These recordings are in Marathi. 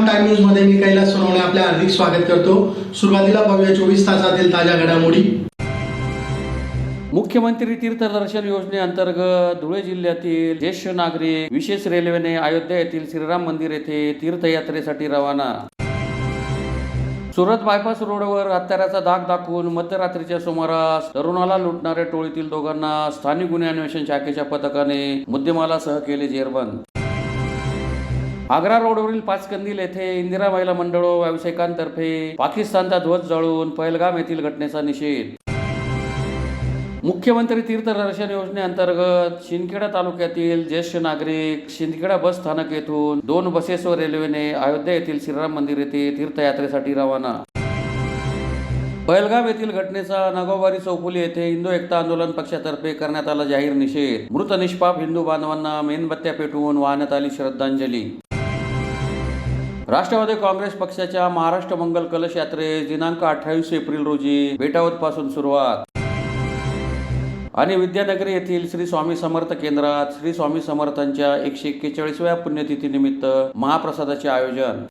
श्रीराम टाइम न्यूज मध्ये मी कैलास सोनवणे आपले हार्दिक स्वागत करतो। सुरुवातीला पाहूया 24 तासातील ताज्या घडामोडी। मुख्यमंत्री तीर्थदर्शन योजनेअंतर्गत धुळे जिल्ह्यातील ज्येष्ठ नागरिक विशेष रेल्वेने अयोध्या येथील श्रीराम मंदिर येथे तीर्थयात्रेसाठी रवाना। सुरत बायपास रोडवर हत्याराचा धाक दाखवून मध्यरात्रीच्या सुमारास तरुणाला लुटणाऱ्या टोळीतील दोघांना स्थानिक गुन्हे अन्वेषण शाखेच्या पथकाने मुद्देमालासह केले जेरबंद। आग्रा रोडवरील पाचकंदील येथे इंदिरा महिला मंडळ व्यावसायिकांतर्फे पाकिस्तानचा ध्वज जळवून पहलगाम येथील घटनेचा निषेध। मुख्यमंत्री तीर्थदर्शन योजनेअंतर्गत शिंदखेडा तालुक्यातील ज्येष्ठ नागरिक शिंदखेडा बस स्थानक येथून 2 बसेसवर रेल्वेने अयोध्या येथील श्रीराम मंदिर येथे तीर्थयात्रेसाठी रवाना। पहलगाम येथील घटनेचा नागोबारी चौफुली येथे हिंदू एकता आंदोलन पक्षातर्फे करण्यात आला जाहीर निषेध। मृत निष्पाप हिंदू बांधवांना मेणबत्त्या पेटवून वाहण्यात आली श्रद्धांजली। राष्ट्रवादी काँग्रेस पक्षाच्या महाराष्ट्र मंगल कलश यात्रेस दिनांक 28 एप्रिल रोजी बेटावत पासून सुरुवात आणि विद्यानगरी येथील श्री स्वामी समर्थ केंद्रात श्री स्वामी समर्थांच्या 141व्या पुण्यतिथीनिमित्त महाप्रसादाचे आयोजन।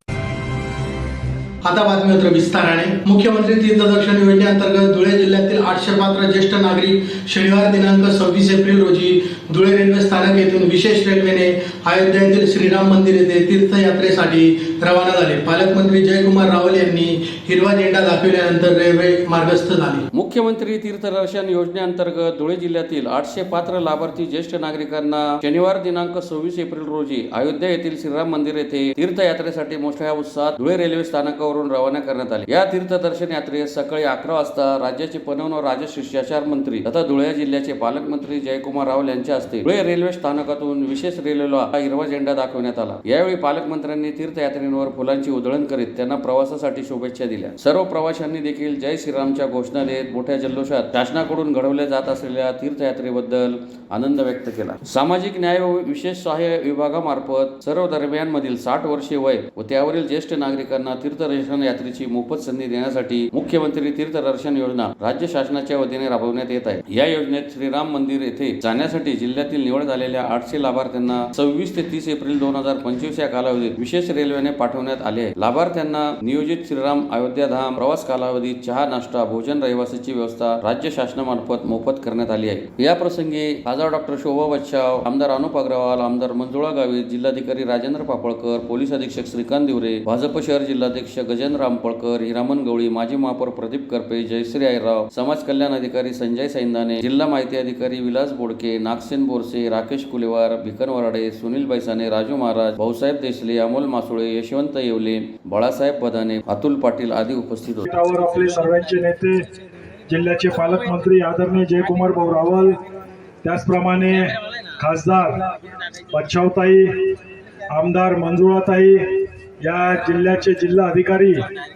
आता बातमीपत्र विस्ताराने। मुख्यमंत्री तीर्थदर्शन योजनेअंतर्गत धुळे जिल्ह्यातील 800 पात्र ज्येष्ठ नागरिक शनिवार दिनांक 26 एप्रिल रोजी धुळे रेल्वे स्थानक येथून विशेष रेल्वेने अयोध्या येथील श्रीराम मंदिर येथे तीर्थयात्रेसाठी रवाना झाले। पालकमंत्री जयकुमार रावल यांनी हिरवा झेंडा दाखविल्यानंतर रेल्वे मार्गस्थ झाली। मुख्यमंत्री तीर्थदर्शन योजनेअंतर्गत धुळे जिल्ह्यातील 800 पात्र लाभार्थी ज्येष्ठ नागरिकांना शनिवार दिनांक 26 एप्रिल रोजी अयोध्या येथील श्रीराम मंदिर येथे तीर्थयात्रेसाठी मोठ्या उत्साहात धुळे रेल्वे स्थानकावर रवाना करण्यात आले। या तीर्थदर्शन यात्रेस सकाळी 11 वाजता राज्याचे पणन व राजशिष्टाचार मंत्री तथा धुळे जिल्ह्याचे पालकमंत्री जयकुमार रावल यांच्या हस्ते धुळे रेल्वे स्थानकातून विशेष रेल्वेला हिरवा झेंडा दाखवण्यात आला। यावेळी पालकमंत्र्यांनी तीर्थयात्रेंवर फुलांची उधळण करीत त्यांना प्रवासासाठी शुभेच्छा दिल्या। सर्व प्रवाशांनी देखील जय श्रीरामच्या घोषणा देत मोठ्या जल्लोषात शासनाकडून घडवल्या जात असलेल्या तीर्थयात्रेबद्दल आनंद व्यक्त केला। सामाजिक न्याय व विशेष सहाय्य विभागामार्फत सर्व दरम्यानमधील 60 वर्षे वय व त्यावरील ज्येष्ठ नागरिकांना तीर्थदर्शन यात्रेची मोफत संधी देण्यासाठी मुख्यमंत्री तीर्थदर्शन योजना राज्य शासनाच्या वतीने राबवण्यात येत आहे। या योजनेत श्रीराम मंदिर येथे जाण्यासाठी जिल्ह्यातील निवड झालेल्या 800 लाभार्थ्यांना 26 ते 30 एप्रिल 2025 या कालावधीत विशेष रेल्वेने पाठवण्यात आले आहे। लाभार्थ्यांना नियोजित श्रीराम अयोध्या धाम प्रवास कालावधीत चहा नाश्ता भोजन रहिवासीची व्यवस्था राज्य शासनामार्फत मोफत करण्यात आली आहे। या प्रसंगी खासदार डॉक्टर शोभा बच्चाव, आमदार अनुप अग्रवाल, आमदार मंजुळा गावित, जिल्हाधिकारी राजेंद्र पापळकर, पोलीस अधीक्षक श्रीकांत दिवरे, भाजप शहर जिल्हाध्यक्ष गजेंद्र रामपळकर, हिरामन गवळी, माजी महापौर प्रदीप करपे, जयश्री आयराव, समाज कल्याण अधिकारी संजय सैंदाने, जिल्हा माहिती अधिकारी विलास बोडके, नागसेन बोरसे, राकेश कुलेवार, भिकन वराडे, सुनील बैसाने, राजू महाराज, भाऊसाहेब देसले, अमोल मासुळे, यशवंत येवले, बाळासाहेब बदाने, अतुल पाटील आदी उपस्थित होते। आपले सर्वांचे नेते जिल्ह्याचे पालकमंत्री आदरणीय जयकुमार भाऊ रावल, त्याचप्रमाणे खासदार बच्चावताई, आमदार मंजुळाताई, या जिल्ह्याचे जिल्हा अधिकारी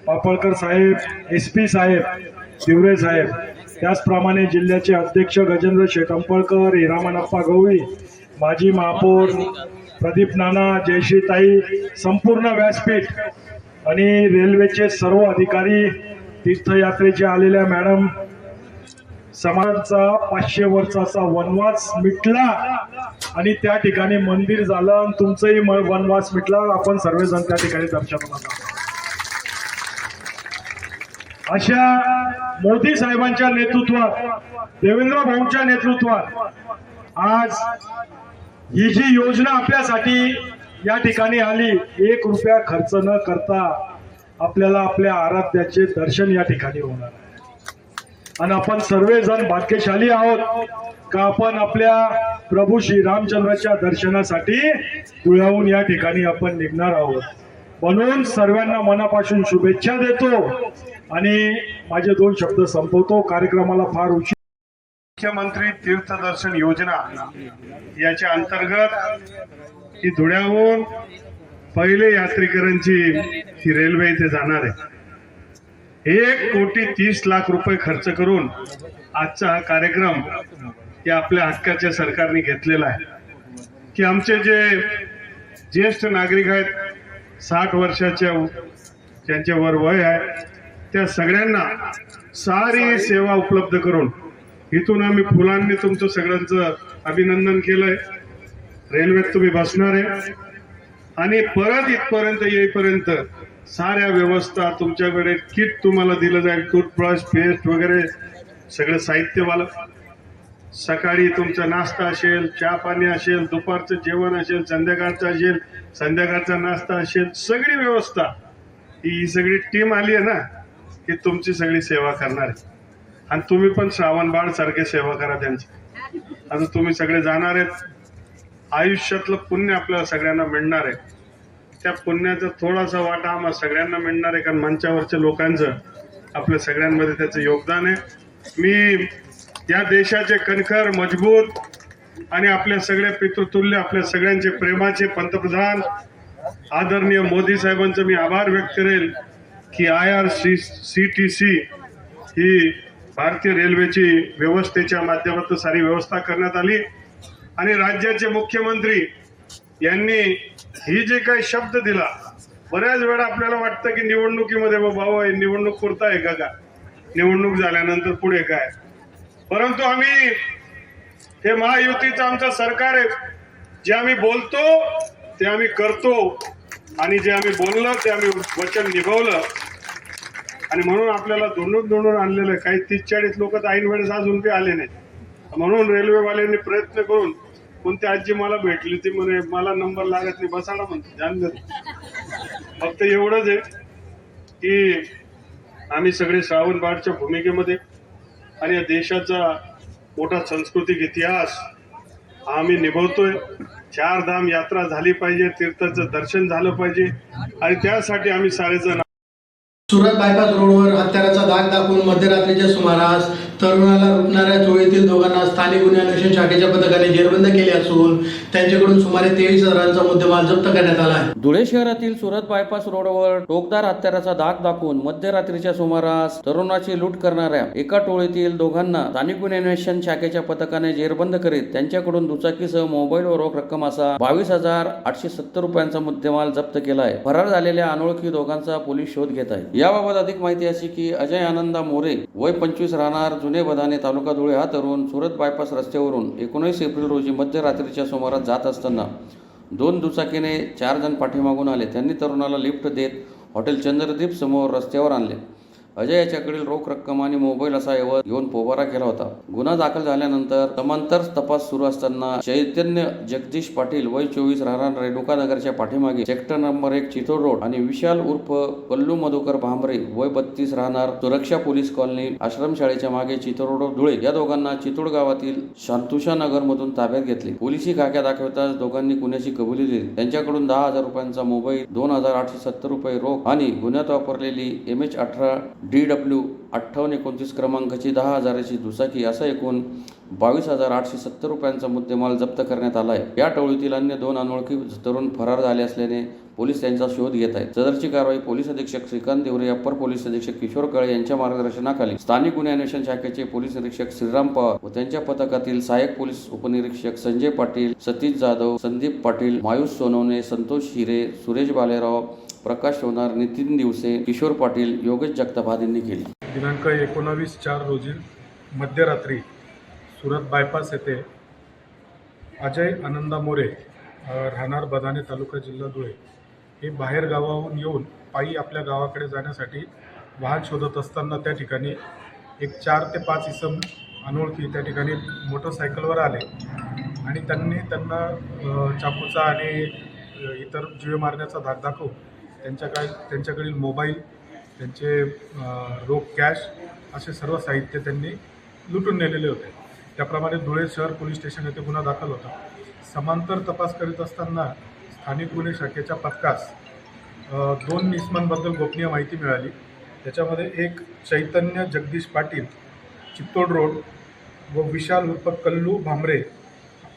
पापळकर साहेब, SP साहेब, दिवरे साहेब, त्याचप्रमाणे जिल्ह्याचे अध्यक्ष गजेंद्र शेटंपळकर, हिरामनप्पा गवळी, माजी महापौर प्रदीप नाना, जयश्रीताई, संपूर्ण व्यासपीठ आणि रेल्वेचे सर्व अधिकारी, तीर्थयात्रेचे आलेल्या मॅडम, समाजाचा 500 वर्षाचा वनवास मिटला आणि त्या ठिकाणी मंदिर झालं आणि तुमचंही वनवास मिटला। आपण सर्वजण त्या ठिकाणी दर्शनाला अशा मोदी साहेबांच्या नेतृत्वात, देवेंद्र भाऊंच्या नेतृत्वात आज ही जी योजना आपल्यासाठी या ठिकाणी आली, 1 रुपया खर्च न करता आपल्याला आपल्या आराध्याचे दर्शन या ठिकाणी होणार आहे। आणि आपण सर्वजण भाग्यशाली आहोत का आपण आपल्या प्रभू श्री रामचंद्राच्या दर्शनासाठी धुळ्याहून या ठिकाणी आपण निघणार आहोत। म्हणून सर्वांना मनापासून शुभेच्छा देतो आणि माझे 2 शब्द संपवतो। कार्यक्रमाला फार उशीर। मुख्यमंत्री तीर्थदर्शन योजना याच्या अंतर्गत ही धुळ्याहून पहिले यात्रेकरांची ही रेल्वे इथे जाणार आहे। 1,30,00,000 रुपये खर्च करून आजचा हा कार्यक्रम या आपल्या हक्काच्या सरकारने घेतलेला आहे की आमचे जे ज्येष्ठ नागरिक आहेत, 60 वर्षाच्या ज्यांच्या वर वय आहे, त्या सगळ्यांना सारी सेवा उपलब्ध करून इथून आम्ही फुलांनी तुमचं सगळ्यांचं अभिनंदन केलंय। रेल्वेत तुम्ही बसणार आहे, आणि परत इथपर्यंत येईपर्यंत साऱ्या व्यवस्था तुमच्याकडे किट तुम्हाला दिलं जाईल, टूथब्रश, पेस्ट वगैरे सगळं साहित्यवालं. सकाळी तुमचा नाश्ता असेल, चहा पाणी असेल, दुपारचं जेवण असेल, संध्याकाळचं असेल, संध्याकाळचा नाश्ता असेल, सगळी व्यवस्था ही सगळी टीम आली आहे ना की तुमची सगळी सेवा करणार आहे. आणि तुम्ही पण श्रावण बाळ सारखे सेवा करा त्यांची. आता तुम्ही सगळे जाणार आहेत, आयुष्यातलं पुण्य आपल्याला सगळ्यांना मिळणार आहे. त्या पुण्याचा थोडासा वाटा आम्हाला सगळ्यांना मिळणार आहे, कारण मंचावरच्या लोकांचं आपल्या सगळ्यांमध्ये त्याचं योगदान आहे. मी या देशाचे कणखर, मजबूत आणि आपल्या सगळ्या पितृतुल्य, आपल्या सगळ्यांचे प्रेमाचे पंतप्रधान आदरणीय मोदी साहेबांचं मी आभार व्यक्त करेल की IRCTC ही भारतीय रेल्वेची व्यवस्थेच्या माध्यमातून सारी व्यवस्था करण्यात आली. आणि राज्याचे मुख्यमंत्री यांनी ही जे काही शब्द दिला, बऱ्याच वेळा आपल्याला वाटतं की निवडणुकीमध्ये बाबा हे निवडणूक पुरता आहे का, निवडणूक झाल्यानंतर पुढे काय. परंतु आम्ही हे महायुतीचं आमचं सरकार आहे, जे आम्ही बोलतो ते आम्ही करतो आणि जे आम्ही बोललो ते आम्ही वचन निभावलं. आणि म्हणून आपल्याला धुंडून आणलेलं आहे. काही 30-40 लोक तर ऐन वेळेस अजून बी आले नाही. म्हणून रेल्वेवाल्यांनी प्रयत्न करून, कोणती आजी मला भेटली ती म्हणे मला नंबर लागत नाही, बसायला म्हणते जाणलं. फक्त एवढंच आहे की आम्ही सगळे श्रावण बाळच्या भूमिकेमध्ये आणि या देशाचा मोठा सांस्कृतिक इतिहास आम्ही निभवतोय. 4 धाम यात्रा झाली पाहिजे, तीर्थाचं दर्शन झालं पाहिजे आणि त्यासाठी आम्ही सारेजण. सुरत बायपास रोडवर हत्याराचा दाग दाखवून मध्यरात्रीच्या सुमारास तरुणाला लुटणाऱ्या टोळीतील दोघांना स्थानिक गुन्हे अन्वेषण शाखेच्या पथकाने जेरबंद केले असून त्यांच्याकडून सुमारे 23,000चा मुद्देमाल जप्त करण्यात आला आहे. धुळे शहरातील सुरत बायपास रोडवर टोकदार हत्याराचा दाग दाखवून मध्यरात्रीच्या सुमारास तरुणाची लूट करणाऱ्या एका टोळीतील दोघांना स्थानिक गुन्हे अन्वेषण शाखेच्या पथकाने जेरबंद करीत त्यांच्याकडून दुचाकीसह मोबाईल व रोख रक्कम असा 22,870 रुपयांचा मुद्देमाल जप्त केला आहे. फरार झालेल्या अनोळखी दोघांचा पोलीस शोध घेत आहेत. याबाबत अधिक माहिती अशी की अजय आनंदा मोरे वय 25 राहणार जुने बधाने तालुका धुळे हा तरुण सुरत बायपास रस्त्यावरून 19 एप्रिल रोजी मध्यरात्रीच्या सुमारास जात असताना 2 दुचाकीने 4 जण पाठीमागून आले. त्यांनी तरुणाला लिफ्ट देत हॉटेल चंद्रदीप समोर रस्त्यावर आणले. अजय याच्याकडील रोख रक्कम आणि मोबाईल असा एवढ घेऊन पोबारा केला होता. गुन्हा दाखल झाल्यानंतर समांतर तपास सुरू असताना चैतन्य जगदीश पाटील वय 24 राहणार रेणुका नगरच्या पाठीमागे सेक्टर नंबर 1 चितोड रोड आणि विशाल उर्फ कल्लू मधुकर भांबरे वय 32 राहणार सुरक्षा पोलीस कॉलनी आश्रमशाळेच्या मागे चितोड रोड धुळे या दोघांना चितोड गावातील शांतुषा नगर मधून ताब्यात घेतले. पोलिसी खाक्या दाखवताच दोघांनी गुन्ह्याची कबुली दिली. त्यांच्याकडून 10,000 रुपयांचा मोबाईल, 2,870 रुपये रोख आणि गुन्ह्यात वापरलेली MH18 DW 5829 क्रमांकाची 10,000ची दुचाकी असा एकूण 22,870 रुपयांचा मुद्देमाल जप्त करण्यात आला आहे. या टोळीतील अन्य 2 अनोळखी तरुण फरार झाले असल्याने पोलीस त्यांचा शोध घेत आहेत. सदरची कारवाई पोलीस अधीक्षक श्रीकांत देवरे, अप्पर पोलीस अधीक्षक किशोर काळे यांच्या मार्गदर्शनाखाली स्थानिक गुन्हे अन्वेषण शाखेचे पोलीस निरीक्षक श्रीराम पवार व त्यांच्या पथकातील सहाय्यक पोलीस उपनिरीक्षक संजय पाटील, सतीश जाधव, संदीप पाटील, मायूस सोनवणे, संतोष हिरे, सुरेश बालेराव, प्रकाश सोनार, नितीन दिवसे, किशोर पाटील, योगेश जगताप आदींनी केली. दिनांक 19/4 रोजी मध्यरात्री सुरत बायपास येथे अजय आनंदा मोरे राहणार बधाने तालुका जिल्हा धुळे हे बाहेर गावाहून येऊन पायी आपल्या गावाकडे जाण्यासाठी वाहन शोधत असताना त्या ठिकाणी एक 4 ते 5 इसम अनोळखी त्या ठिकाणी मोटरसायकलवर आले आणि त्यांना चाकूचा आणि इतर जीवे मारण्याचा धाक दाखवून त्यांच्याकडील मोबाईल, त्यांचे रोख कॅश असे सर्व साहित्य त्यांनी लुटून नेलेले होते. त्याप्रमाणे धुळे शहर पोलीस स्टेशन येथे गुन्हा दाखल होता. समांतर तपास करीत असताना स्थानिक गुन्हे शाखेच्या पथकास 2 इसमांबद्दल गोपनीय माहिती मिळाली. त्याच्यामध्ये एक चैतन्य जगदीश पाटील चित्तोड रोड व विशाल उर्फ कल्लू भांबरे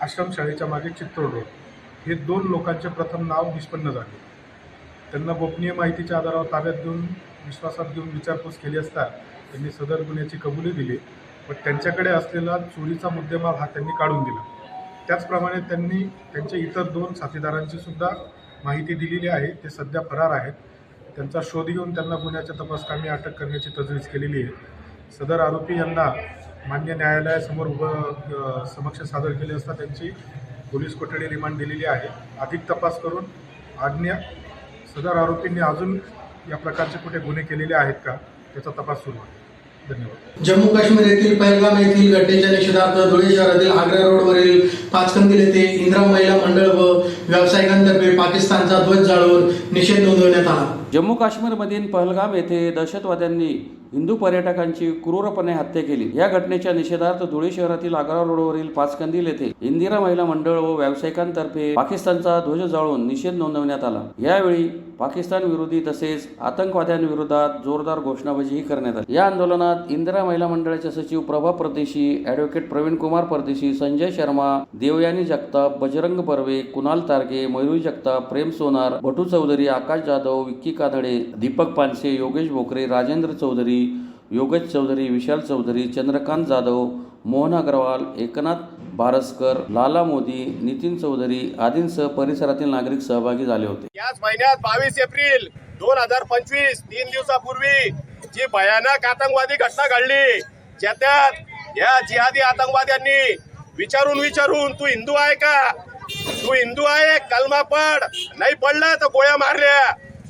आश्रमशाळेच्या मागे चित्तोड रोड हे 2 लोकांचे प्रथम नाव निष्पन्न झाले. त्यांना गोपनीय माहितीच्या आधारावर ताब्यात घेऊन विश्वासात घेऊन विचारपूस केली असता त्यांनी सदर गुन्ह्याची कबुली दिली व त्यांच्याकडे असलेला चोरीचा मुद्देमाल हा त्यांनी काढून दिला. त्याचप्रमाणे त्यांनी त्यांच्या इतर 2 साथीदारांची सुद्धा माहिती दिलेली आहे. ते सध्या फरार आहेत. त्यांचा शोध घेऊन त्यांना गुन्ह्याच्या तपासकामी अटक करण्याची तजवीज केलेली आहे. सदर आरोपी यांना मान्य न्यायालयासमोर समक्ष सादर केले असता त्यांची पोलीस कोठडी रिमांड दिलेली आहे. अधिक तपास करून आज्ञा सदर आरोपींनी अजून या प्रकारचे कुठे गुन्हे केलेले आहेत का त्याचा तपास सुरू आहे. धन्यवाद. जम्मू काश्मीर येथील पहलगाम येथील घटनेच्या निषेधार्थ धुळे शहरातील आग्रा रोडवरील पाचकंदील येथे इंदिरा महिला मंडळ व व्यावसायिकांतर्फे पाकिस्तानचा ध्वज जाळून निषेध नोंदवण्यात आला. जम्मू काश्मीरमधील पहलगाम येथे दहशतवाद्यांनी हिंदू पर्यटकांची क्रूरपणे हत्या केली. या घटनेच्या निषेधार्थ धुळे शहरातील आग्रा रोडवरील पाचकंदील येथे इंदिरा महिला मंडळ व व्यावसायिकांतर्फे पाकिस्तानचा ध्वज जाळून निषेध नोंदवण्यात आला. यावेळी पाकिस्तान विरोधी तसेच आतंकवाद्यांविरोधात जोरदार घोषणाबाजीही करण्यात आली. या आंदोलनात इंदिरा महिला मंडळाचे सचिव प्रभा परदेशी, ॲडव्होकेट प्रवीण कुमार परदेशी, संजय शर्मा, देवयानी जगताप, बजरंग बर्वे, कुणाल तारगे, मयुरी जगताप, प्रेम सोनार, भटू चौधरी, आकाश जाधव, विक्की कानडे, दीपक पानसे, योगेश भोकरे, राजेंद्र चौधरी, योगेश चौधरी, विशाल चौधरी, चंद्रकांत जाधव, मोहन अग्रवाल, एकनाथ बारसकर, लाला मोदी, नितीन चौधरी आदींसह परिसरातील नागरिक सहभागी झाले होते. याच महिन्यात 22 एप्रिल 2025 3 दिवसापूर्वी जी भयानक आतंकवादी घटना घडली, ज्यात या जिहादी आतंकवाद्यांनी विचारून तू हिंदू आहे का, तू हिंदू आहे कलमा पड, नाही पडला तर गोळ्या मारल्या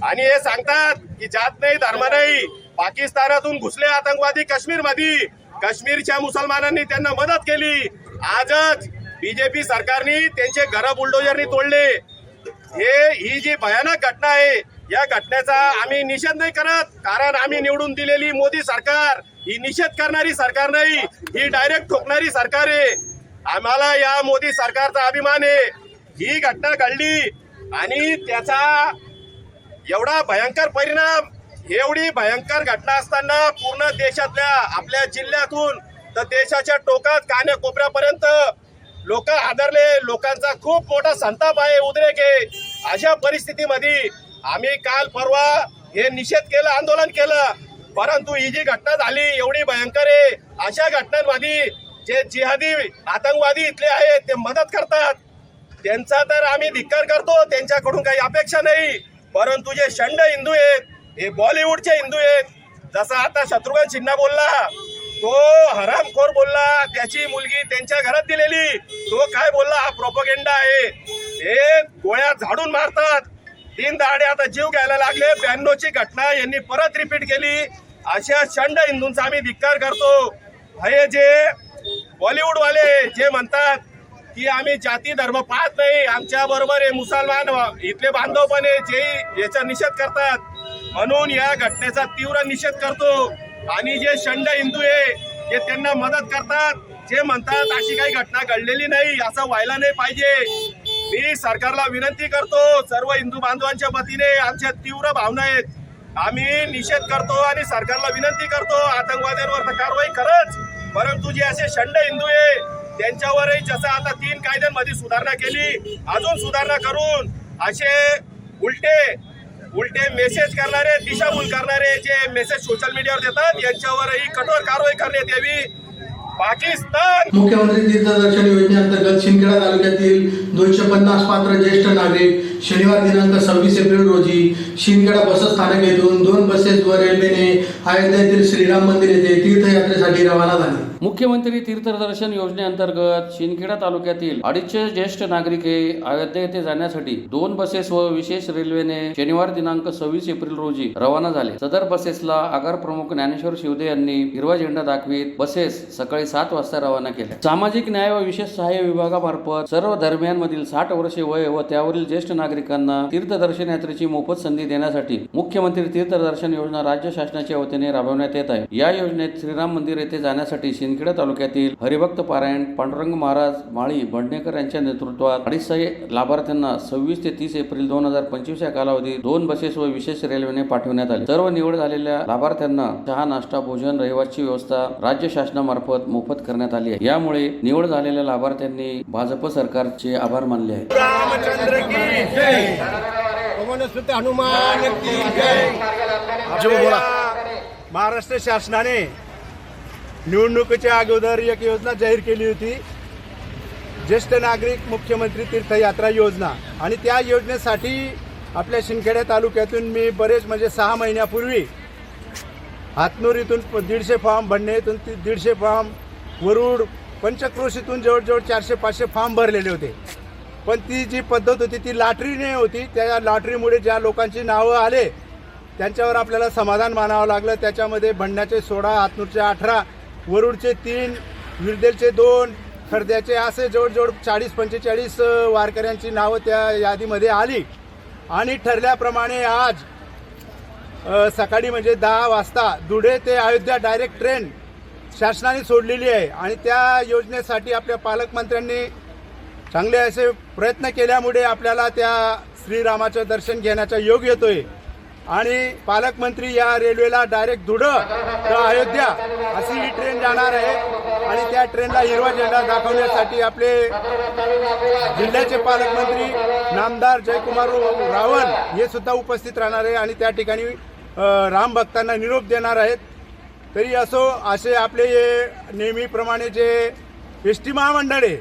आणि हे सांगतात की जात नाही धर्म नाही. पाकिस्तानातून घुसले आतंकवादी काश्मीरमध्ये, काश्मीरच्या मुसलमानांनी त्यांना मदत केली. आजच बीजेपी सरकारने त्यांचे घर बुलडोजरनी तोडले. ही जी भयानक घटना आहे या घटनेचा आम्ही निषेध नाही करत, कारण आम्ही निवडून दिलेली मोदी सरकार ही निषेध करणारी सरकार नाही, ही डायरेक्ट ठोकणारी सरकार आहे. आम्हाला या मोदी सरकारचा अभिमान आहे. ही घटना घडली आणि त्याचा एवढा भयंकर परिणाम, एवढी भयंकर घटना असताना पूर्ण देशातल्या आपल्या जिल्ह्यातून तर देशाच्या टोकात कान्याकोपऱ्यापर्यंत लोक हादरले. लोकांचा खूप मोठा संताप आहे, उद्रेक आहे. अशा परिस्थितीमध्ये आम्ही काल परवा हे निषेध केलं, आंदोलन केलं. परंतु ही जी घटना झाली एवढी भयंकर आहे. अशा घटनांमध्ये जे जिहादी आतंकवादी इथले आहेत ते मदत करतात, त्यांचा तर आम्ही धिक्कार करतो, त्यांच्याकडून काही अपेक्षा नाही. परंतु जे शंड हिंदू आहेत, हे बॉलिवूडचे हिंदू आहेत, जसा आता शत्रुघ्न सिन्हा बोलला, तो हरामखोर बोलला, त्याची मुलगी त्यांच्या घरात दिलेली, तो काय बोलला, हा प्रोपगेंडा आहे. हे गोळ्या झाडून मारतात, 3 दहाडे आता जीव घ्यायला लागले. 92ची घटना यांनी परत रिपीट केली. अशा शंड हिंदूंचा आम्ही धिक्कार करतो. हे जे बॉलिवूडवाले जे म्हणतात की आम्ही जाती धर्म पाहत नाही, आमच्या बरोबर हे मुसलमान इथले बांधव पण आहे, जे याचा निषेध करतात. म्हणून या घटनेचा तीव्र निषेध करतो. आणि जे शंड हिंदू आहे जे त्यांना मदत करतात, जे म्हणतात अशी काही घटना घडलेली नाही, असं व्हायला नाही पाहिजे. मी सरकारला विनंती करतो, सर्व हिंदू बांधवांच्या वतीने आमच्या तीव्र भावना आहेत. आम्ही निषेध करतो आणि सरकारला विनंती करतो, आतंकवाद्यांवर कारवाई खरंच, परंतु जे असे शंड हिंदू आहे त्यांच्यावरही जसं आता 3 कायद्यांमध्ये सुधारणा केली, अजून सुधारणा करून असे उलटे मेसेज करणारे, दिशाभूल करणारे जे मेसेज सोशल मीडियावर देतात यांच्यावरही कठोर कारवाई करण्यात यावी. पाकिस्तान. मुख्यमंत्री तीर्थदर्शन योजनेअंतर्गत शिंदखेडा तालुक्यातील 250 पात्र ज्येष्ठ नागरिक शनिवार दिनांक 26 एप्रिल रोजी शिंदखेडा बस स्थानक येथून 2 बसेस व रेल्वेने अयोध्या येथील श्रीराम मंदिर येथे तीर्थयात्रेसाठी रवाना झाले. मुख्यमंत्री तीर्थदर्शन योजनेअंतर्गत शिंदखेडा तालुक्यातील 250 ज्येष्ठ नागरिक अयोध्या येथे जाण्यासाठी 2 बसेस व विशेष रेल्वेने शनिवार दिनांक 26 एप्रिल रोजी रवाना झाले. सदर बसेसला आगार प्रमुख ज्ञानेश्वर शिवदे यांनी हिरवा झेंडा दाखवित बसेस सकाळी 7 वाजता रवाना केल्या. सामाजिक न्याय व विशेष सहाय्य विभागामार्फत सर्व धर्मियांमधील 60 वर्षे वय व त्यावरील ज्येष्ठ नागरिकांना तीर्थदर्शन यात्रेची मोफत संधी देण्यासाठी मुख्यमंत्री तीर्थदर्शन योजना राज्य शासनाच्या वतीने राबवण्यात येत आहे. या योजनेत श्रीराम मंदिर येथे जाण्यासाठी शिंदखेडा तालुक्यातील हरिभक्त पारायण पांडुरंग महाराज माळी भंडणेकर यांच्या नेतृत्वात 250 लाभार्थ्यांना 26 ते 30 एप्रिल 2025 या कालावधीत 2 बसेस व विशेष रेल्वेने पाठवण्यात आले. सर्व निवड झालेल्या लाभार्थ्यांना चहा, नाश्ता, भोजन, रहिवासी व्यवस्था राज्य शासनामार्फत मोफत करण्यात आली आहे. यामुळे निवड झालेल्या लाभार्थ्यांनी भाजप सरकारचे आभार मानले आहेत. रामचंद्र की जय, पवनसुत हनुमान की जय. आपल्या महाराष्ट्र शासनाने निवडणुकीच्या अगोदर एक योजना जाहीर केली होती, ज्येष्ठ नागरिक मुख्यमंत्री तीर्थयात्रा योजना. आणि त्या योजनेसाठी आपल्या शिंदखेडा तालुक्यातून मी बरेच म्हणजे 6 महिन्यापूर्वी हातनूर इथून 150 फॉर्म, भंडणे इथून 150 फॉर्म, वरुड, पंचक्रोशीतून जवळजवळ 400-500 फॉर्म भरलेले होते. पण ती जी पद्धत होती ती लॉटरीने होती. त्या लॉटरीमुळे ज्या लोकांची नावं आले त्यांच्यावर आपल्याला समाधान मानावं लागलं. त्याच्यामध्ये भंडाचे 16, हातनूरचे 18, वरुडचे 3, विरदेलचे 2, खर्द्याचे असे जवळजवळ 40-45 वारकऱ्यांची नावं त्या यादीमध्ये आली. आणि ठरल्याप्रमाणे आज सकाळी म्हणजे 10 वाजता धुळे ते अयोध्या डायरेक्ट ट्रेन शासनाने सोडलेली आहे. आणि त्या योजनेसाठी आपल्या पालकमंत्र्यांनी चांगले असे प्रयत्न केल्यामुळे आपल्याला त्या श्रीरामाचं दर्शन घेण्याचा योग येतोय. आणि पालकमंत्री या रेल्वेला डायरेक्ट धुळं तर अयोध्या अशी ही ट्रेन जाणार आहे. आणि त्या ट्रेनला हिरवा झेंडा दाखवण्यासाठी आपले जिल्ह्याचे पालकमंत्री नामदार जयकुमार रावल हे सुद्धा उपस्थित राहणार आहे आणि त्या ठिकाणी राम भक्तांना निरोप देणार आहेत. तरी असो, असे आपले नेहमीप्रमाणे जे एस.टी. महामंडळ आहे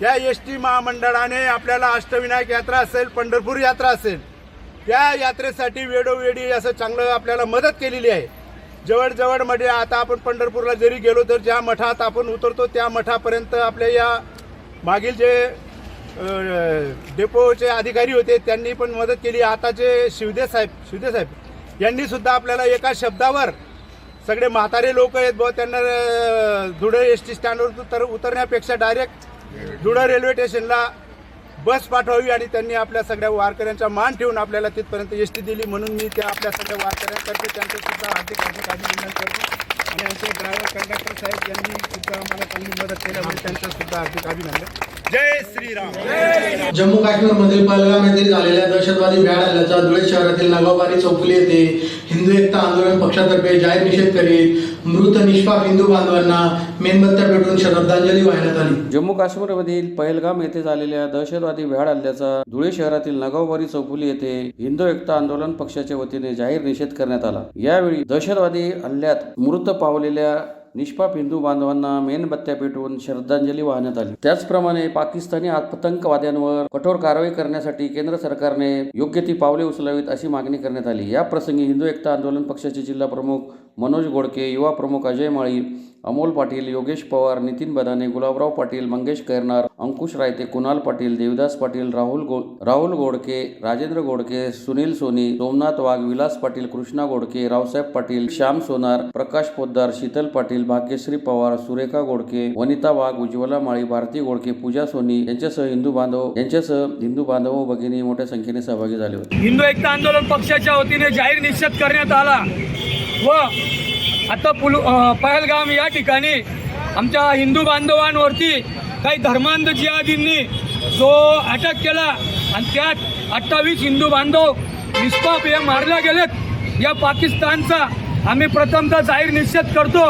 त्या एस.टी. महामंडळाने आपल्याला अष्टविनायक यात्रा असेल, पंढरपूर यात्रा असेल, त्या यात्रेसाठी वेळोवेळी असं चांगलं आपल्याला मदत केलेली आहे. जवळजवळ म्हणजे आता आपण पंढरपूरला जरी गेलो तर ज्या मठात आपण उतरतो त्या मठापर्यंत आपल्या या मागील जे डेपोचे अधिकारी होते त्यांनी पण मदत केली. आताचे शिवदे साहेब यांनी सुद्धा आपल्याला एका शब्दावर सगळे म्हातारे लोक आहेत बुवा त्यांना धुळे एस.टी. स्टँडवर उतरण्यापेक्षा डायरेक्ट धुळे रेल्वे स्टेशनला बस पाठवावी आणि त्यांनी आपल्या सगळ्या वारकऱ्यांचा मान ठेवून आपल्याला तिथपर्यंत एस.टी. दिली. म्हणून मी त्या आपल्या सगळ्या वारकऱ्यांतर्फे त्यांचं सुद्धा हार्दिक अभिनंदन करतो. आणि आमचे ड्रायव्हर कंडक्टर साहेब यांनी सुद्धा आम्हाला चांगली मदत केल्यामुळे त्यांचं सुद्धा हार्दिक अभिनंदन. जय श्रीराम. जम्मू काश्मीरमधील पहलगाम येथे झालेल्या दहशतवादी भ्याड हल्ल्याचा धुळे शहरातील नागावबारी चौफुली येथे हिंदू एकता आंदोलन पक्षातर्फे जाहीर निषेध करीत मृत निष्पाप हिंदू बांधवांना मेणबत्त्या पेटवून श्रद्धांजली वाहण्यात आली. जम्मू काश्मीरमधील पहलगाम येथे झालेल्या दहशतवादी भ्याड हल्ल्याचा धुळे शहरातील नागावबारी चौफुली येथे हिंदू एकता आंदोलन पक्षाच्या वतीने जाहीर निषेध करण्यात आला. यावेळी दहशतवादी हल्ल्यात मृत पावलेल्या निष्पाप हिंदू बांधवांना मेणबत्त्या पेटवून श्रद्धांजली वाहण्यात आली. त्याचप्रमाणे पाकिस्तानी आतंकवाद्यांवर कठोर कारवाई करण्यासाठी केंद्र सरकारने योग्य ती पावले उचलावीत अशी मागणी करण्यात आली. या प्रसंगी हिंदू एकता आंदोलन पक्षाचे जिल्हा प्रमुख मनोज गोडके, युवा प्रमुख अजय माळी, अमोल पाटील, योगेश पवार, नितीन बदाने, गुलाबराव पाटील, मंगेश कैरनार, अंकुश रायते, कुणाल पाटील, देवदास पाटील, राहुल गोडके, राजेंद्र गोडके, सुनील सोनी, सोमनाथ वाघ, विलास पाटील, कृष्णा गोडके, रावसाहेब पाटील, श्याम सोनार, प्रकाश पोद्दार, शीतल पाटील, भाग्यश्री पवार, सुरेखा गोडके, वनिता वाघ, उज्ज्वला माळी, भारती गोडके, पूजा सोनी यांच्यासह हिंदू बांधव व भगिनी मोठ्या संख्येने सहभागी झाले होते. हिंदू एकता आंदोलन पक्षाच्या वतीने जाहीर निषेध करण्यात आला व आता पहलगाम या ठिकाणी आमच्या हिंदू बांधवांवरती काही धर्मांध जिहादींनी जो अटक केला आणि त्यात 28 हिंदू बांधव निष्पाप हे मारले गेलेत. या पाकिस्तानचा आम्ही प्रथमतः जाहीर निषेध करतो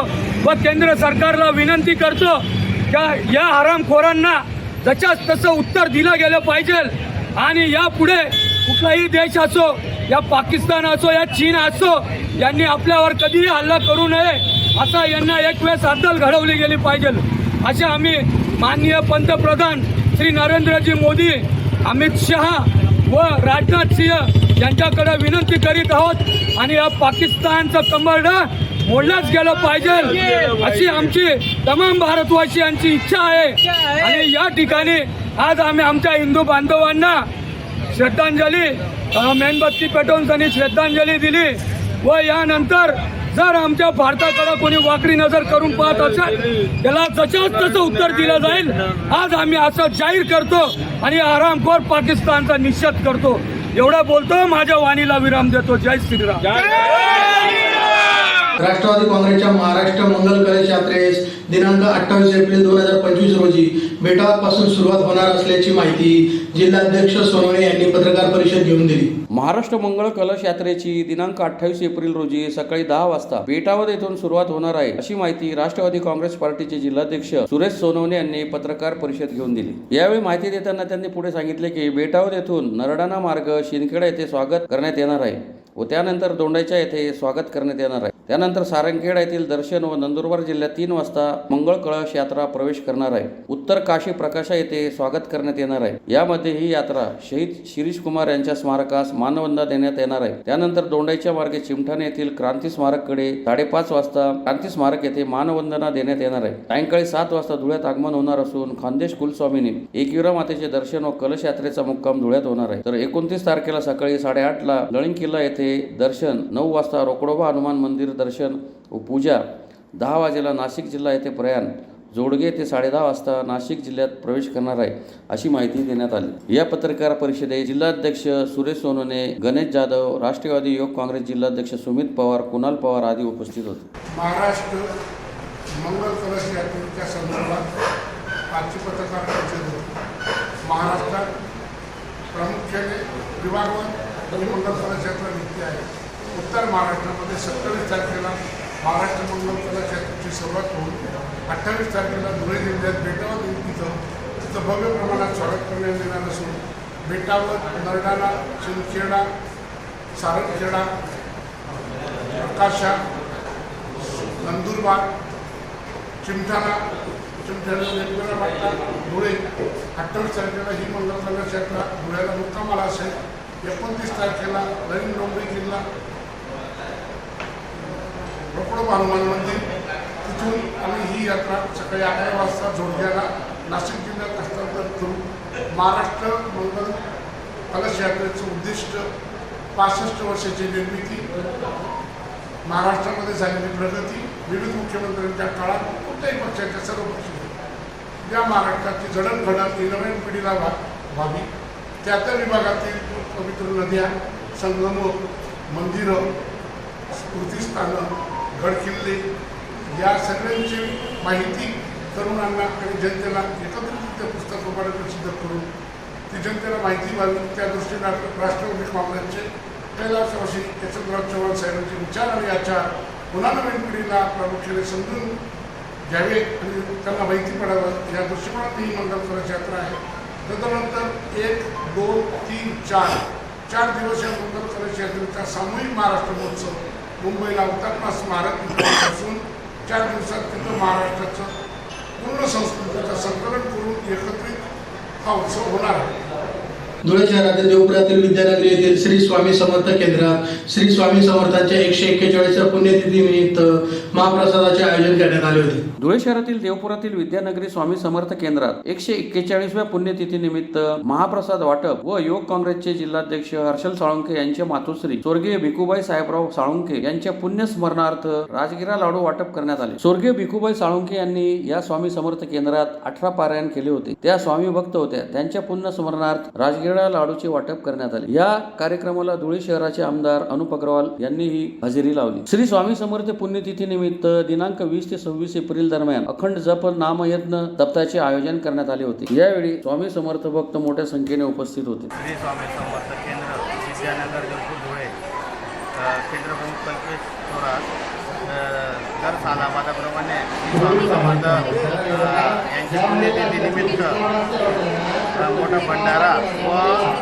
व केंद्र सरकारला विनंती करतो की या हरामखोरांना जशाच तसं उत्तर दिलं गेलं पाहिजे. आणि यापुढे कुठलाही देश असो, या पाकिस्तान असो या चीन असो, यांनी आपल्यावर कधीही हल्ला करू नये असा यांना एक वेळेस अद्दल घडवली गेली पाहिजे असे आम्ही माननीय पंतप्रधान श्री नरेंद्रजी मोदी, अमित शहा व राजनाथ सिंह यांच्याकडे विनंती करीत आहोत. आणि या पाकिस्तानचं कंबरडं मोडलंच गेलं पाहिजे अशी आमची तमाम भारतवासियांची इच्छा आहे. आणि या ठिकाणी आज आम्ही आमच्या हिंदू बांधवांना श्रद्धांजली मेणबत्ती पेटवून त्यांनी श्रद्धांजली दिली. व यानंतर जर आमच्या भारताकडे कोणी वाकडी नजर करून पाहत असेल त्याला जशाच तसं उत्तर दिलं जाईल. आज आम्ही असं जाहीर करतो आणि आरामखोर पाकिस्तानचा निषेध करतो. एवढं बोलतो, माझ्या वाणीला विराम देतो. जय श्रीराम. राष्ट्रवादी काँग्रेसच्या महाराष्ट्र मंगल कलश यात्रेस दिनांक 28 एप्रिल 2025 रोजी बेटावापासून सुरुवात होणार असल्याची माहिती जिल्हाध्यक्ष सोनवणे यांनी पत्रकार परिषद घेऊन दिली. महाराष्ट्र मंगळ कलश यात्रेची दिनांक 28 एप्रिल रोजी सकाळी 10 वाजता बेटावद येथून सुरुवात होणार आहे अशी माहिती राष्ट्रवादी काँग्रेस पार्टीचे जिल्हाध्यक्ष सुरेश सोनवणे यांनी पत्रकार परिषद घेऊन दिली. यावेळी माहिती देताना त्यांनी पुढे सांगितले की बेटावद येथून नरडाणा मार्ग शिंदखेडा येथे स्वागत करण्यात येणार आहे व त्यानंतर दोंडाईच्या येथे स्वागत करण्यात येणार आहे. त्यानंतर सारंगखेडा येथील दर्शन व नंदुरबार जिल्ह्यात 3 वाजता मंगळ कळश यात्रा प्रवेश करणार आहे. उत्तर काशी प्रकाशा येथे स्वागत करण्यात येणार आहे. यामध्ये ही यात्रा शहीद शिरीष कुमार यांच्या स्मारकास मानवंदना देण्यात येणार आहे. त्यानंतर दोंडाईच्या मार्गे चिमठाणे येथील क्रांती स्मारककडे 5:30 वाजता क्रांती स्मारक येथे मानवंदना देण्यात येणार आहे. सायंकाळी 7 वाजता धुळ्यात आगमन होणार असून खानदेश कुलस्वामिनी एकविरा मातेचे दर्शन व कलश यात्रेचा मुक्काम धुळ्यात होणार आहे. तर 29 तारखेला सकाळी 8:30 ला लळिंग किल्ला येथे दर्शन, 9 वाजता रोकडोबा हनुमान मंदिर दर्शन व पूजा, 10 वाजेला नाशिक जिल्हा येथे प्रयाण, जोडगे ते 10:30 वाजता नाशिक जिल्ह्यात प्रवेश करणार आहे अशी माहिती देण्यात आली. या पत्रकार परिषदेत जिल्हाध्यक्ष सुरेश सोनवणे, गणेश जाधव, राष्ट्रवादी युवक काँग्रेस जिल्हाध्यक्ष सुमित पवार, कुणाल पवार आदी उपस्थित होते. महाराष्ट्र मंगल कलश यात्रेच्या संदर्भात आजची पत्रकार परिषद होती. महाराष्ट्रात प्रामुख्याने विभागवार ही मंगल कलश यात्रा निघते आहे. उत्तर महाराष्ट्रामध्ये 27 तारखेला महाराष्ट्र मंगल कलश यात्रेची सुरुवात होऊन 28 तारखेला धुळे जिल्ह्यात बेटावत तिथं भव्य प्रमाणात स्वागत करण्यात येणार असून बेटावत, नरडाणा, शिंदखेडा, सारंगखेडा, प्रकाशा, नंदुरबार, चिमठाणा, वेगवेगळ्या वाटला, धुळे 28 तारखेला ही मंगल कलश यात्रा धुळ्याला मुक्कामाला असेल. 29 तारखेला नवीन डोंगरी किल्ला, रोकडोबा हनुमान मंदिर, तिथून आम्ही ही यात्रा सकाळी 11 वाजता जोडग्याला नाशिक जिल्ह्यात हस्तांतर करू. महाराष्ट्र मंगल कलश यात्रेचं उद्दिष्ट 65 वर्षाची निर्मिती, महाराष्ट्रामध्ये झालेली प्रगती, विविध मुख्यमंत्र्यांच्या काळात कोणत्याही पक्षाच्या सर्व पक्ष या महाराष्ट्राची जडणघडण ही नवीन पिढीला व्हावी. त्या त्या विभागातील पवित्र नद्या, संगम, मंदिरं, स्मृतिस्थानं, गडकिल्ले या सगळ्यांची माहिती तरुणांना आणि जनतेला एकत्रितरित्या पुस्तकाद्वारे प्रसिद्ध करून ती जनतेला माहिती व्हावी. त्या दृष्टीने राष्ट्रवादी काँग्रेसचे कैलासवासी यशवंतराव चव्हाण साहेबांचे विचार आणि आचार पुन्हा नवीन पिढीला प्रामुख्याने समजून घ्यावे आणि त्यांना माहिती पडावं या दृष्टिकोनात ही मंगल कलश यात्रा आहे. त्यानंतर 1, 2, 3, 4 दिवस या मंगल कलश यात्रेचा सामूहिक महाराष्ट्र महोत्सव मुंबईला हुतात्मा स्मारक असून 4 दिवसात तिथं महाराष्ट्राचं पूर्ण संस्कृतीचं संकलन करून एकत्रित हा उत्सव होणार आहे. धुळे शहरातील देवपुरातील विद्यानगरी येथील श्री स्वामी समर्थ केंद्रात श्री स्वामी समर्थांच्या 141व्या पुण्यतिथीनिमित्त महाप्रसादाचे आयोजन करण्यात आले होते. धुळे शहरातील देवपुरातील विद्यानगरी स्वामी समर्थ केंद्रात 141व्या पुण्यतिथीनिमित्त महाप्रसाद वाटप व युवक काँग्रेसचे जिल्हाध्यक्ष हर्षल साळुंखे यांचे मातोश्री स्वर्गीय भिकूबाई साहेबराव साळुंखे यांच्या पुण्यस्मरणार्थ राजगिरा लाडू वाटप करण्यात आले. स्वर्गीय भिकूबाई साळुंखे यांनी या स्वामी समर्थ केंद्रात 18 पारायण केले होते. त्या स्वामी भक्त होत्या. त्यांच्या पुण्यस्मरणार्थ राजगिरा लाडूचे वाटप करण्यात आले. या कार्यक्रमाला धुळे शहराचे आमदार अनुप अग्रवाल यांनीही हजेरी लावली. श्री स्वामी समर्थ पुण्यतिथी निमित्त दिनांक 20 ते 26 एप्रिल दरम्यान अखंड जप नामयज्ञ सप्ताहाचे आयोजन करण्यात आले होते. यावेळी स्वामी समर्थ भक्त मोठ्या संख्येने उपस्थित होते. श्री स्वामी समर्थ केंद्र विद्यानगर धुळे केंद्र प्रमुख कल्पेश थोरात दर सालाबादाप्रमाणे स्वामी समर्थ यांच्या पुण्यतिथीनिमित्त मोठा भंडारा व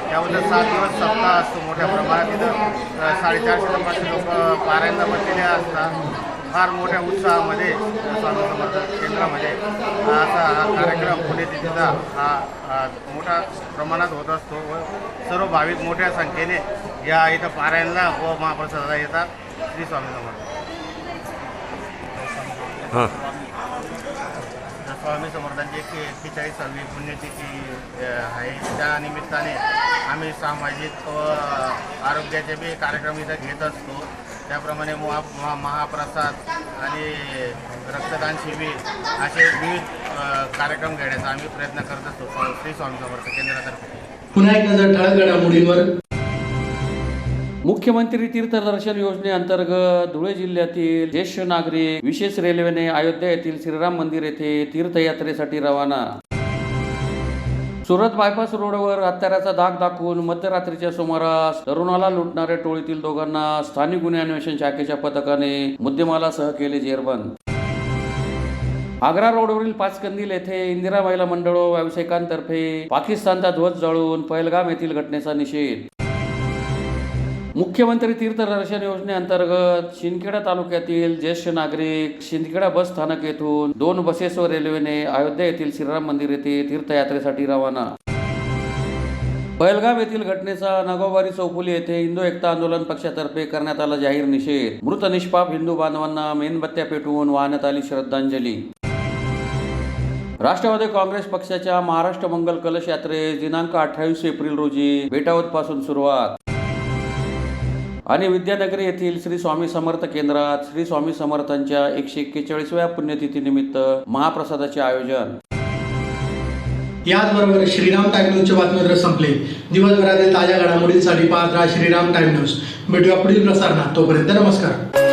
त्याबद्दल 7 दिवस सप्ताह असतो. मोठ्या प्रमाणात तिथं 450 ते 500 लोक पारायणला बसलेले असतात. फार मोठ्या उत्साहामध्ये स्वामी समर्थ केंद्रामध्ये असा हा कार्यक्रम पुण्यतिथीचा हा मोठ्या प्रमाणात होत असतो व सर्व भाविक मोठ्या संख्येने या इथं पारायणला व महाप्रसादाला येतात. श्री स्वामी समर्थ. स्वामी समर्थांची 141वी पुण्यतिथी आहे. त्या निमित्ताने आम्ही सामाजिक व आरोग्याचे बी कार्यक्रम इथं घेत असतो. त्याप्रमाणे महाप्रसाद आणि रक्तदान शिबिर असे विविध कार्यक्रम घेण्याचा आम्ही प्रयत्न करत असतो श्री स्वामी समर्थ केंद्रातर्फे. पुन्हा एक नजर ठळक घडामोडींवर. मुख्यमंत्री तीर्थदर्शन योजनेअंतर्गत धुळे जिल्ह्यातील ज्येष्ठ नागरिक विशेष रेल्वेने अयोध्या येथील श्रीराम मंदिर येथे तीर्थयात्रेसाठी रवाना. सुरत बायपास रोडवर हत्याराचा धाक दाखवून मध्यरात्रीच्या सुमारास तरुणाला लुटणाऱ्या टोळीतील दोघांना स्थानिक गुन्हे अन्वेषण शाखेच्या पथकाने मुद्देमालासह केले जेरबंद. आग्रा रोडवरील पाचकंदील येथे इंदिरा महिला मंडळ व व्यावसायिकांतर्फे पाकिस्तानचा ध्वज जाळून पहलगाम येथील घटनेचा निषेध. मुख्यमंत्री तीर्थदर्शन योजनेअंतर्गत शिंदखेडा तालुक्यातील ज्येष्ठ नागरिक शिंदखेडा बस स्थानक येथून 2 बसेस व रेल्वेने अयोध्या येथील श्रीराम मंदिर येथे तीर्थयात्रेसाठी रवाना. पहलगाम येथील घटनेचा नागोबारी चौफुली येथे हिंदू एकता आंदोलन पक्षातर्फे करण्यात आला जाहीर निषेध. मृत निष्पाप हिंदू बांधवांना मेणबत्त्या पेटवून वाहण्यात आली श्रद्धांजली. राष्ट्रवादी काँग्रेस पक्षाच्या महाराष्ट्र मंगल कलश यात्रेस दिनांक 28 एप्रिल रोजी बेटावतपासून सुरुवात आणि विद्यानगरी येथील श्री स्वामी समर्थ केंद्रात श्री स्वामी समर्थांच्या 141व्या पुण्यतिथीनिमित्त महाप्रसादाचे आयोजन. याचबरोबर श्रीराम टाइम न्यूजचे बातमीपत्र संपले. दिवसभरातील ताज्या घडामोडींसाठी पाहत राहा श्रीराम टाइम न्यूज. भेटूया पुढील प्रसारणात. तोपर्यंत नमस्कार.